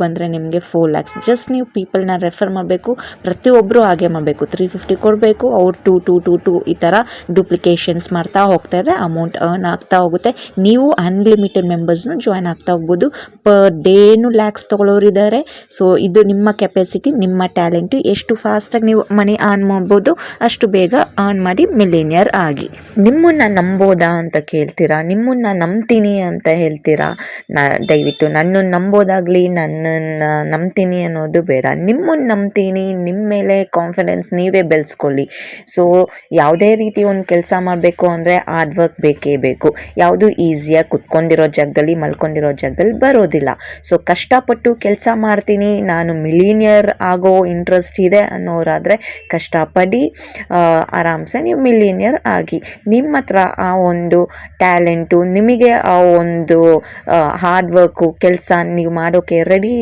ಬಂದರೆ ನಿಮಗೆ 4 lakhs. Just ನೀವು ಪೀಪಲ್ನ ರೆಫರ್ ಮಾಡಬೇಕು. ಪ್ರತಿಯೊಬ್ಬರು ಹಾಗೆ ಮಾಡಬೇಕು. 350 ಕೊಡಬೇಕು, ಅವ್ರು 2 ಈ ಥರ ಡುಪ್ಲಿಕೇಶನ್ಸ್ ಮಾಡ್ತಾ ಹೋಗ್ತಾರೆ. ಅಮೌಂಟ್ ಅರ್ನ್ ಆಗ್ತಾ ಹೋಗುತ್ತೆ. ನೀವು ಅನ್ಲಿಮಿಟೆಡ್ ಮೆಂಬರ್ಸ್ನು ಜಾಯ್ನ್ ಆಗ್ತಾ ಹೋಗ್ಬೋದು. ಪರ್ ಡೇನು ಲ್ಯಾಕ್ಸ್ ತೊಗೊಳ್ಳೋರಿದ್ದಾರೆ. ಸೊ ಇದು ನಿಮ್ಮ ಕೆಪಾಸಿಟಿ, ನಿಮ್ಮ ಟ್ಯಾಲೆಂಟು. ಎಷ್ಟು ಫಾಸ್ಟಾಗಿ ನೀವು ಮನಿ ಅರ್ನ್ ಮಾಡ್ಬೋದು ಅಷ್ಟು ಬೇಗ ಅರ್ನ್ ಮಾಡಿ ಮಿಲಿನಿಯರ್ ಆಗಿ. ನಿಮ್ಮನ್ನು ನಂಬೋದಾ ಅಂತ ಕೇಳ್ತೀರಾ, ನಿಮ್ಮನ್ನು ನಂಬ್ತೀನಿ ಅಂತ ಹೇಳ್ತೀರಾ. ದಯವಿಟ್ಟು ನನ್ನನ್ನು ನಂಬೋದಾಗಲಿ ನನ್ನನ್ನು ನಂಬ್ತೀನಿ ಅನ್ನೋದು ಬೇಡ. ನಿಮ್ಮನ್ನು ನಂಬ್ತೀನಿ, ನಿಮ್ಮ ಮೇಲೆ ಕಾನ್ಫಿಡೆನ್ಸ್ ನೀವೇ ಬೆಳೆಸ್ಕೊಳ್ಳಿ. ಸೊ ಯಾವುದೇ ರೀತಿ ಒಂದು ಕೆಲಸ ಮಾಡಬೇಕು ಅಂದರೆ ಹಾರ್ಡ್ ವರ್ಕ್ ಬೇಕೇ ಬೇಕು. ಯಾವುದು ಈಸಿಯಾಗಿ ಕುತ್ಕೊಂಡಿರೋ ಜಾಗದಲ್ಲಿ ಮಲ್ಕೊಂಡಿರೋ ಜಾಗದಲ್ಲಿ ಬರೋದಿಲ್ಲ. ಸೊ ಕಷ್ಟಪಟ್ಟು ಕೆಲಸ ಮಾಡ್ತೀನಿ, ನಾನು ಮಿಲಿನಿಯರ್ ಆಗೋ ಇಂಟ್ರೆಸ್ಟ್ ಇದೆ ಅನ್ನೋರಾದರೆ ಕಷ್ಟಪಡಿ, ಆರಾಮ್ಸೆ ನೀವು ಮಿಲಿನಿಯರ್ ಆಗಿ. ನಿಮ್ಮ ಹತ್ರ ಆ ಒಂದು ಟ್ಯಾಲೆಂಟು, ನಿಮಗೆ ಆ ಒಂದು ಹಾರ್ಡ್ ವರ್ಕು ಕೆಲಸ ನೀವು ಮಾಡೋಕ್ಕೆ ರೆಡಿ